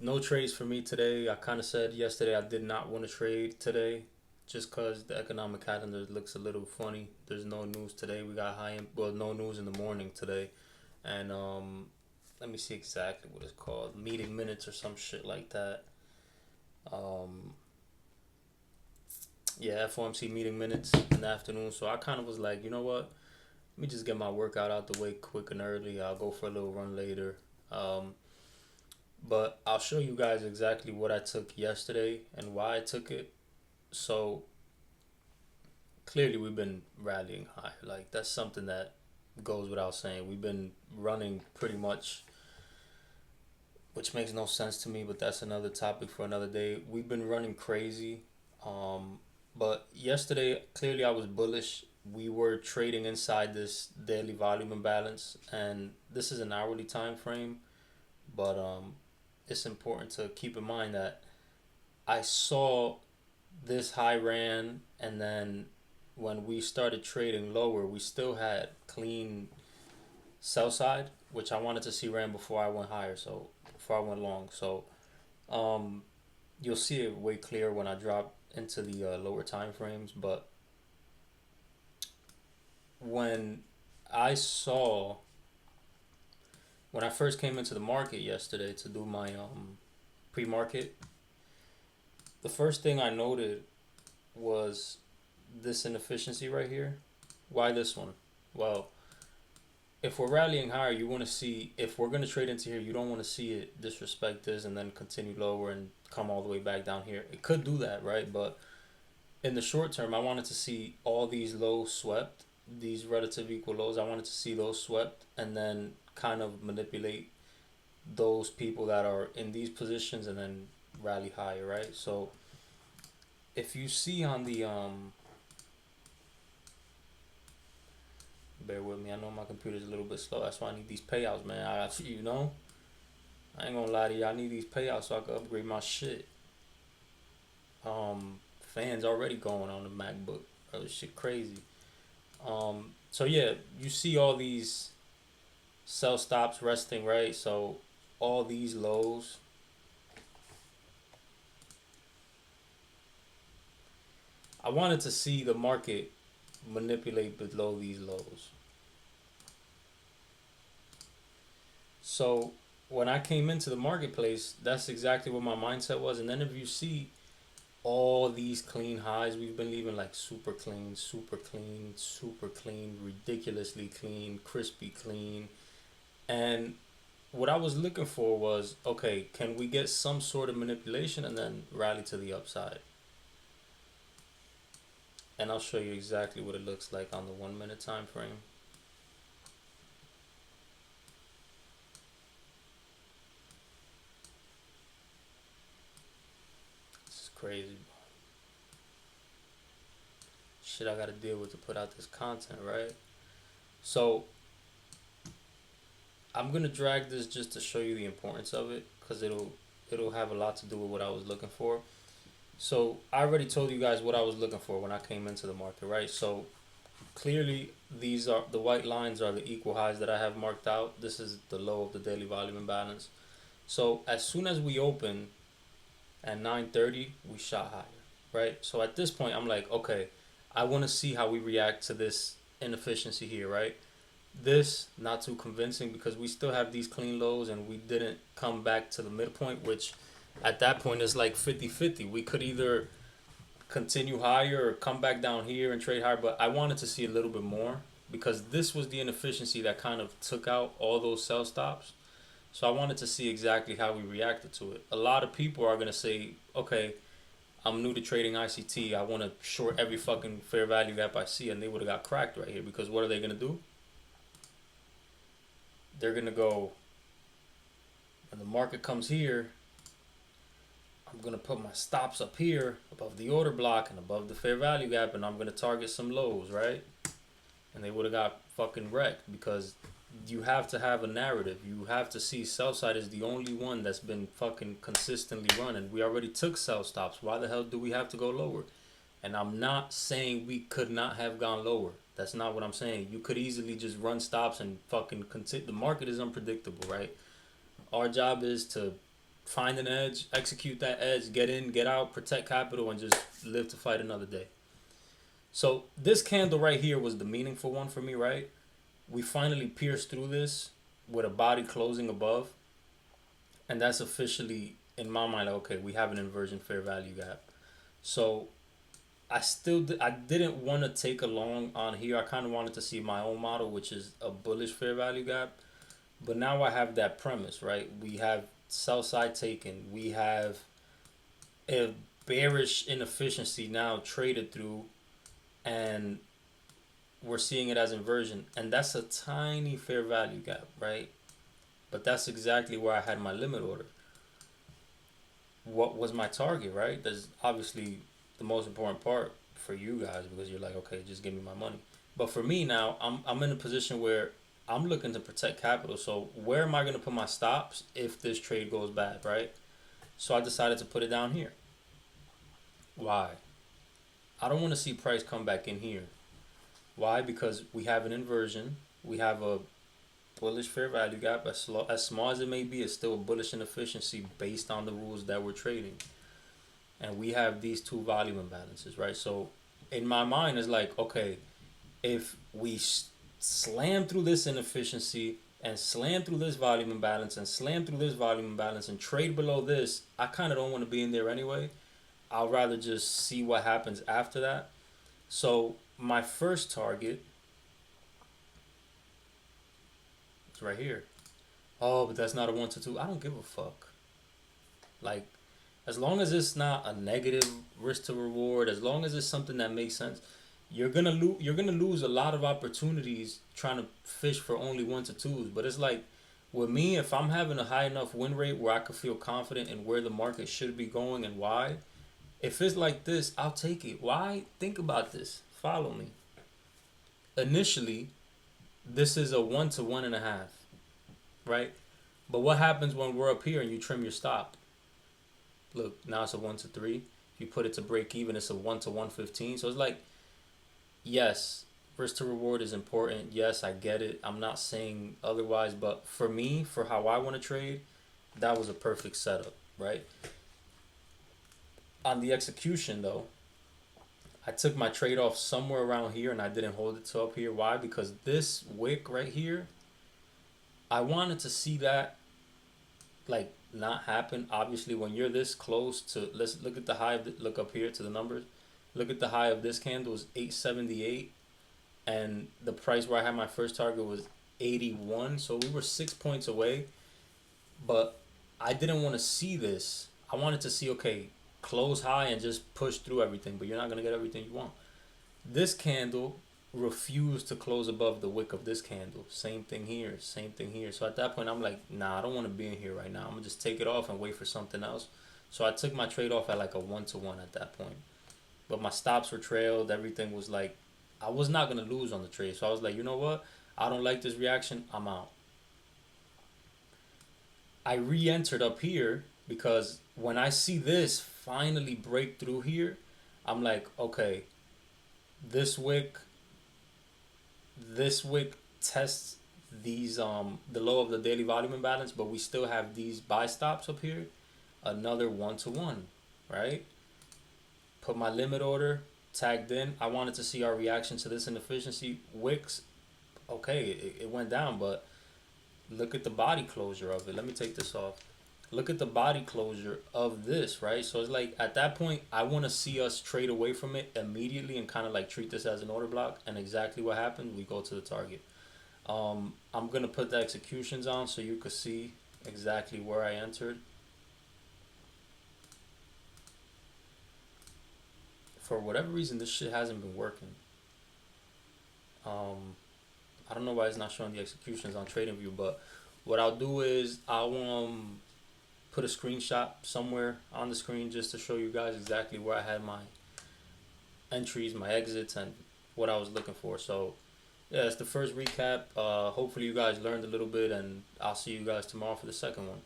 no trades for me today. I kind of said yesterday I did not want to trade today just because the economic calendar looks a little funny. There's no news today. We got no news in the morning today. And let me see exactly what it's called. Meeting minutes or some shit like that. Um, yeah, FOMC meeting minutes in the afternoon. So I kind of was like, you know what? Let me just get my workout out the way quick and early. I'll go for a little run later. Um, but I'll show you guys exactly what I took yesterday and why I took it. So clearly we've been rallying high. Like that's something that goes without saying. We've been running pretty much, which makes no sense to me, but that's another topic for another day. We've been running crazy. Um, but yesterday, clearly I was bullish. We were trading inside this daily volume imbalance, and this is an hourly time frame. But it's important to keep in mind that I saw this high ran, and then when we started trading lower, we still had clean sell side, which I wanted to see ran before I went higher. So before I went long, so um, you'll see it way clear when I drop into the lower time frames. But when I saw when I first came into the market yesterday to do my pre-market, the first thing I noted was this inefficiency right here. Why this one? Well, if we're rallying higher, you want to see, if we're going to trade into here, you don't want to see it disrespect this and then continue lower and come all the way back down here. It could do that, right? But in the short term, I wanted to see all these lows swept, these relative equal lows. I wanted to see those swept and then kind of manipulate those people that are in these positions and then rally higher, right? So if you see on the bear with me. I know my computer's a little bit slow. That's why I need these payouts, man. I ain't gonna lie to you. I need these payouts so I can upgrade my shit. Fans already going on the MacBook. That was shit crazy. So yeah, you see all these sell stops resting, right? So all these lows. I wanted to see the market manipulate below these lows. So when I came into the marketplace, that's exactly what my mindset was. And then if you see all these clean highs we've been leaving, like super clean, super clean, super clean, ridiculously clean, crispy clean. And what I was looking for was, okay, can we get some sort of manipulation and then rally to the upside? And I'll show you exactly what it looks like on the 1 minute time frame. This is crazy. Shit I gotta deal with to put out this content, right? So I'm gonna drag this just to show you the importance of it, because it'll have a lot to do with what I was looking for. So I already told you guys what I was looking for when I came into the market, right? So clearly these are the white lines are the equal highs that I have marked out. This is the low of the daily volume imbalance. So as soon as we open at 9:30, we shot higher, right? So at this point, I'm like, okay, I want to see how we react to this inefficiency here, right? This not too convincing because we still have these clean lows and we didn't come back to the midpoint, which at that point is like 50-50. We could either continue higher or come back down here and trade higher, but I wanted to see a little bit more because this was the inefficiency that kind of took out all those sell stops. So I wanted to see exactly how we reacted to it. A lot of people are going to say, okay, I'm new to trading ICT. I want to short every fucking fair value gap I see, and they would have got cracked right here because what are they going to do? They're going to go, when the market comes here, I'm going to put my stops up here above the order block and above the fair value gap, and I'm going to target some lows, right? And they would have got fucking wrecked because you have to have a narrative. You have to see sell side is the only one that's been fucking consistently running. We already took sell stops. Why the hell do we have to go lower? And I'm not saying we could not have gone lower. That's not what I'm saying. You could easily just run stops and fucking continue. The market is unpredictable, right? Our job is to find an edge, execute that edge, get in, get out, protect capital, and just live to fight another day. So this candle right here was the meaningful one for me, right? We finally pierced through this with a body closing above, and that's officially in my mind like, okay, we have an inversion fair value gap. So I didn't want to take a long on here. I kind of wanted to see my own model, which is a bullish fair value gap. But now I have that premise, right? We have sell side taken. We have a bearish inefficiency now traded through, and we're seeing it as inversion. And that's a tiny fair value gap, right? But that's exactly where I had my limit order. What was my target, right? That's obviously the most important part for you guys, because you're like, okay, just give me my money. But for me now, I'm in a position where I'm looking to protect capital. So where am I going to put my stops if this trade goes bad, right? So I decided to put it down here. Why? I don't want to see price come back in here. Why? Because we have an inversion. We have a bullish fair value gap. As small as it may be, it's still a bullish inefficiency based on the rules that we're trading. And we have these two volume imbalances, right? So in my mind, it's like, okay, if we slam through this inefficiency and slam through this volume imbalance and slam through this volume imbalance and trade below this, I kind of don't want to be in there anyway. I'll rather just see what happens after that. So my first target is right here. Oh, but that's not a 1 to 2. I don't give a fuck. Like, as long as it's not a negative risk to reward, as long as it's something that makes sense, you're gonna lose a lot of opportunities trying to fish for only 1 to 2s. But it's like with me, if I'm having a high enough win rate where I could feel confident in where the market should be going and why, if it's like this, I'll take it. Why? Think about this. Follow me. Initially, this is a 1 to 1.5, right? But what happens when we're up here and you trim your stop? Look, now it's a 1 to 3. If you put it to break even, it's a 1 to 115. So it's like, yes, risk to reward is important. Yes, I get it. I'm not saying otherwise, but for me, for how I want to trade, that was a perfect setup, right? On the execution though, I took my trade off somewhere around here and I didn't hold it to up here. Why? Because this wick right here, I wanted to see that like not happen. Obviously, when you're this close to, let's look at the high, look up here to the numbers. Look at the high of this candle is 878, and the price where I had my first target was 81. So we were 6 points away, but I didn't want to see this. I wanted to see, okay, close high and just push through everything, but you're not gonna get everything you want. This candle refused to close above the wick of this candle. Same thing here, same thing here. So at that point, I'm like, nah, I don't want to be in here right now. I'm gonna just take it off and wait for something else. So I took my trade off at like a 1 to 1 at that point. But my stops were trailed. Everything was like, I was not gonna lose on the trade. So I was like, you know what? I don't like this reaction. I'm out. I re-entered up here because when I see this finally break through here, I'm like, okay, this wick tests these the low of the daily volume imbalance, but we still have these buy stops up here. Another 1 to 1, right? Put my limit order tagged in. I wanted to see our reaction to this inefficiency. Wicks, okay, it went down, but look at the body closure of it. Let me take this off. Look at the body closure of this, right? So it's like at that point, I want to see us trade away from it immediately and kind of like treat this as an order block. And exactly what happened, we go to the target. I'm going to put the executions on so you could see exactly where I entered. For whatever reason, this shit hasn't been working. I don't know why it's not showing the executions on TradingView, but what I'll do is I'll put a screenshot somewhere on the screen just to show you guys exactly where I had my entries, my exits, and what I was looking for. So yeah, it's the first recap. Hopefully you guys learned a little bit, and I'll see you guys tomorrow for the second one.